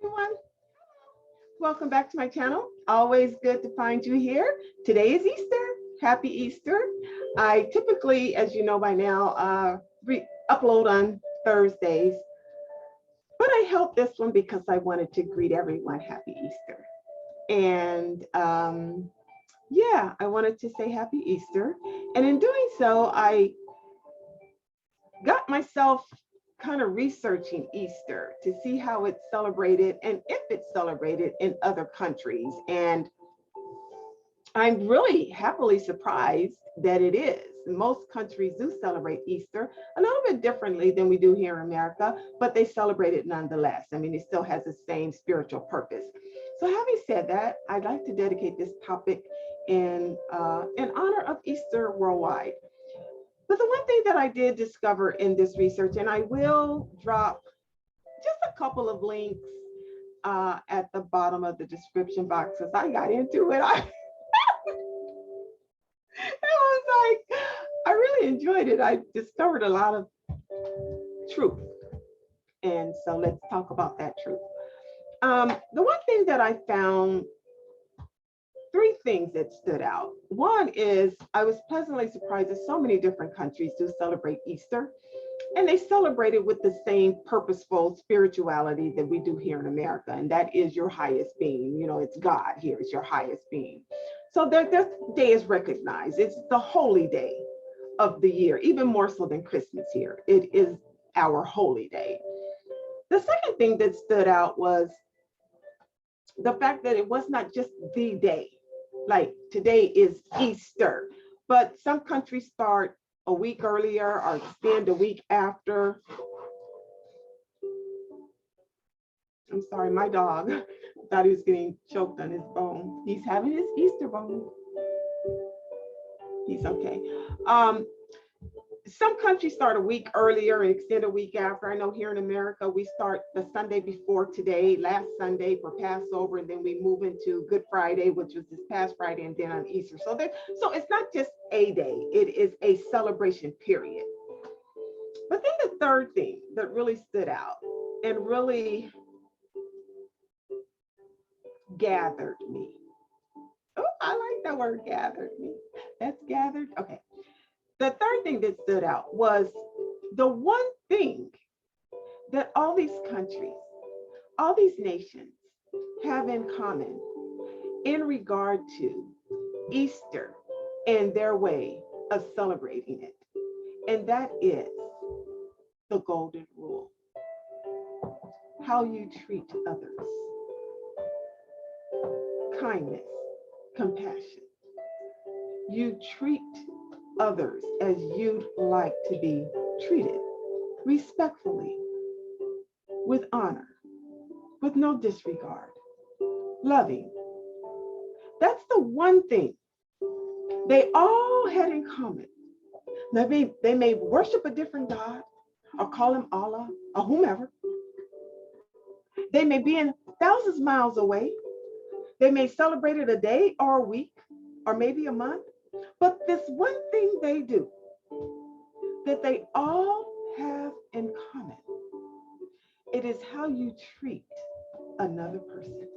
Everyone, welcome back to my channel. Always good to find you here. Today is Easter. Happy Easter. I typically, as you know by now, upload on Thursdays, but I held this one because I wanted to greet everyone Happy Easter. And yeah, I wanted to say Happy Easter. And in doing so, I got myself kind of researching Easter to see how it's celebrated and if it's celebrated in other countries. And I'm really happily surprised that it is. Most countries do celebrate Easter a little bit differently than we do here in America, but they celebrate it nonetheless. I mean, it still has the same spiritual purpose. So having said that, I'd like to dedicate this topic in honor of Easter worldwide. But the one thing that I did discover in this research, and I will drop just a couple of links at the bottom of the description box as I got into it. I was like, I really enjoyed it. I discovered a lot of truth. And so let's talk about that truth. The one thing that I found, three things that stood out. One is I was pleasantly surprised that so many different countries do celebrate Easter, and they celebrate it with the same purposeful spirituality that we do here in America, and that is your highest being. You know, it's God here, it's your highest being. So this day is recognized. It's the holy day of the year, even more so than Christmas here. It is our holy day. The second thing that stood out was the fact that it was not just the day. Like today is Easter, but some countries start a week earlier or extend a week after. I'm sorry, my dog thought he was getting choked on his bone. He's having his Easter bone. He's okay. Some countries start a week earlier and extend a week after. I know here in America, we start the Sunday before today, last Sunday for Passover, and then we move into Good Friday, which was this past Friday, and then on Easter. So it's not just a day, it is a celebration period. But then the third thing that really stood out and really gathered me. Oh, I like that word, gathered me. That's gathered. Okay. The third thing that stood out was the one thing that all these countries, all these nations have in common in regard to Easter and their way of celebrating it. And that is the golden rule: how you treat others, kindness, compassion. You treat others as you'd like to be treated, respectfully, with honor, with no disregard, loving. That's the one thing they all had in common. They may worship a different God or call him Allah or whomever. They may be in thousands of miles away. They may celebrate it a day or a week or maybe a month. But this one thing they do that they all have in common, it is how you treat another person.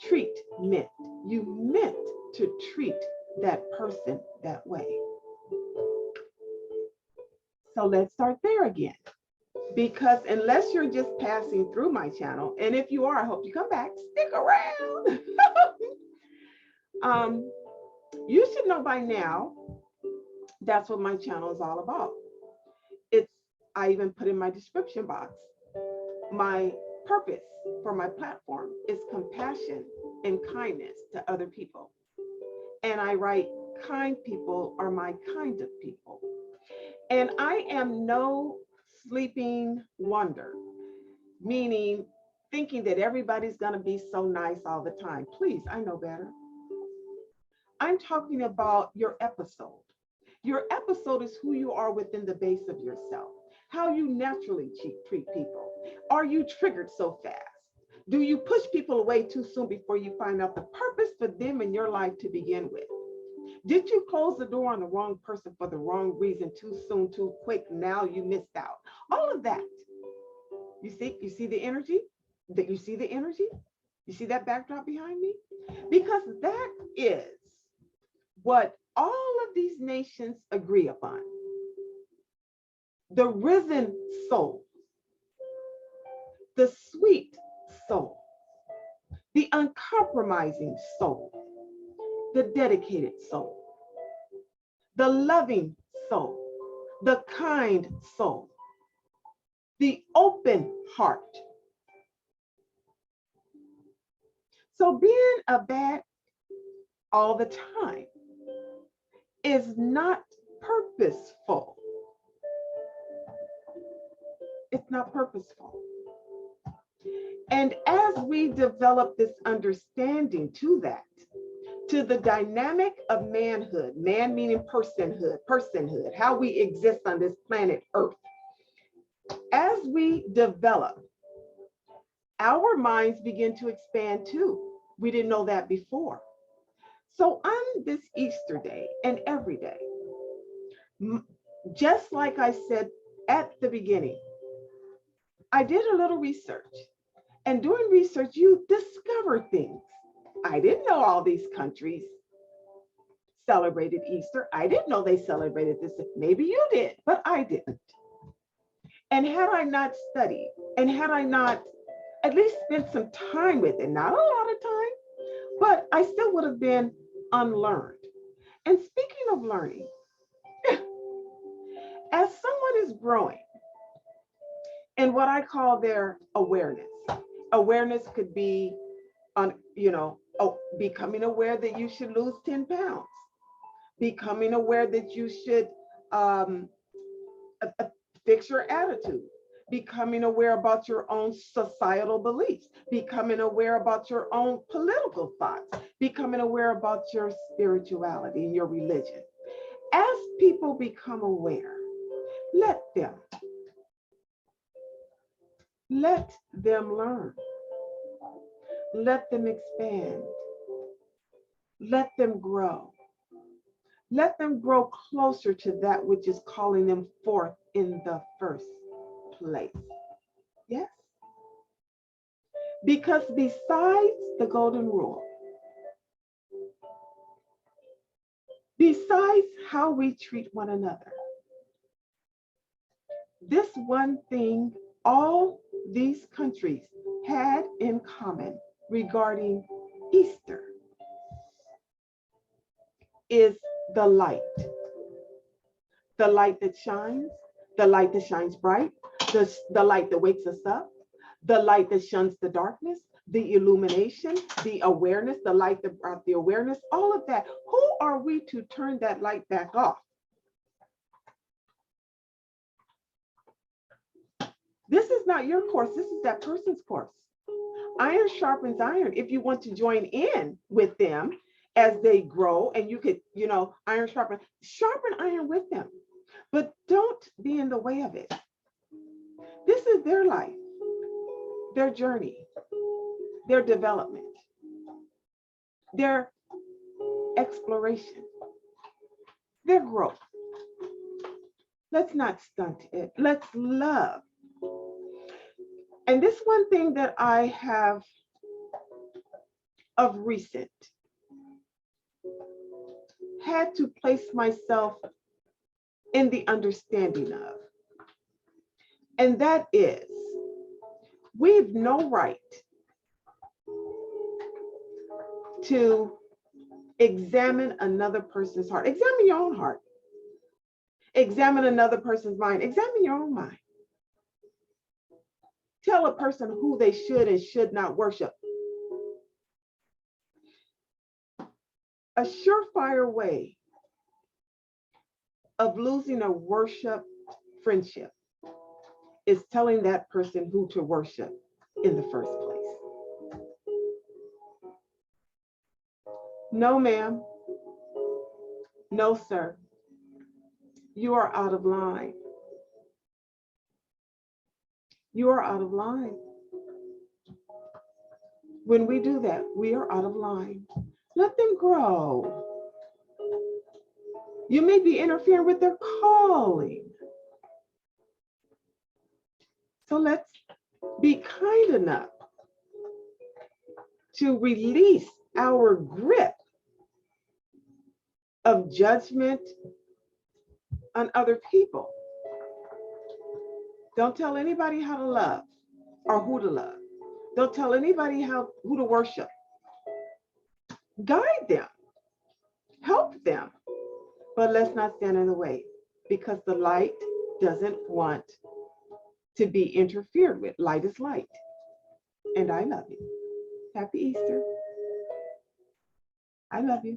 Treat meant, you meant to treat that person that way. So let's start there again. Because unless you're just passing through my channel, and if you are, I hope you come back, stick around. You should know by now that's what my channel is all about. I even put in my description box, my purpose for my platform is compassion and kindness to other people. And I write, kind people are my kind of people. And I am no sleeping wonder, meaning thinking that everybody's going to be so nice all the time. Please, I know better. I'm talking about your episode. Your episode is who you are within the base of yourself, how you naturally treat people. Are you triggered so fast? Do you push people away too soon before you find out the purpose for them in your life to begin with? Did you close the door on the wrong person for the wrong reason too soon, too quick? Now you missed out. All of that You see the energy? That you see the energy? You see that backdrop behind me? Because that is what all of these nations agree upon. The risen soul, the sweet soul, the uncompromising soul, the dedicated soul, the loving soul, the kind soul, the open heart. So being a bad all the time is not purposeful. It's not purposeful. And as we develop this understanding to that, to the dynamic of manhood, man meaning personhood, how we exist on this planet Earth, as we develop, our minds begin to expand too. We didn't know that before. So on this Easter day and every day, just like I said at the beginning, I did a little research. And doing research, you discover things. I didn't know all these countries celebrated Easter. I didn't know they celebrated this. Maybe you did, but I didn't. And had I not studied, and had I not at least spent some time with it, not a lot of time, but I still would have been unlearned. And speaking of learning, as someone is growing in what I call their awareness, awareness could be on, becoming aware that you should lose 10 pounds, becoming aware that you should fix your attitude, becoming aware about your own societal beliefs, becoming aware about your own political thoughts, becoming aware about your spirituality and your religion. As people become aware, let them learn. Let them expand. Let them grow. Let them grow closer to that which is calling them forth in the first place. Yes? Because besides the golden rule, besides how we treat one another, this one thing all these countries had in common regarding Easter is the light. The light that shines bright, the light that wakes us up, the light that shuns the darkness, the illumination, the awareness, the light that brought the awareness, all of that. Who are we to turn that light back off? This is not your course, this is that person's course. Iron sharpens iron. If you want to join in with them as they grow, and you could, iron sharpen iron with them, but don't be in the way of it. This is their life, their journey, their development, their exploration, their growth. Let's not stunt it. Let's love. And this one thing that I have of recent had to place myself in the understanding of, and that is, we've no right to examine another person's heart. Examine your own heart. Examine another person's mind. Examine your own mind. Tell a person who they should and should not worship. A surefire way of losing a worship friendship is telling that person who to worship in the first place. No, ma'am. No, sir. You are out of line. You are out of line. When we do that, we are out of line. Let them grow. You may be interfering with their calling. So let's Be kind enough to release our grip of judgment on other people. Don't tell anybody how to love or who to love. Don't tell anybody who to worship. Guide them, help them, but let's not stand in the way, because the light doesn't want to be interfered with. Light is light. And I love you. Happy Easter. I love you.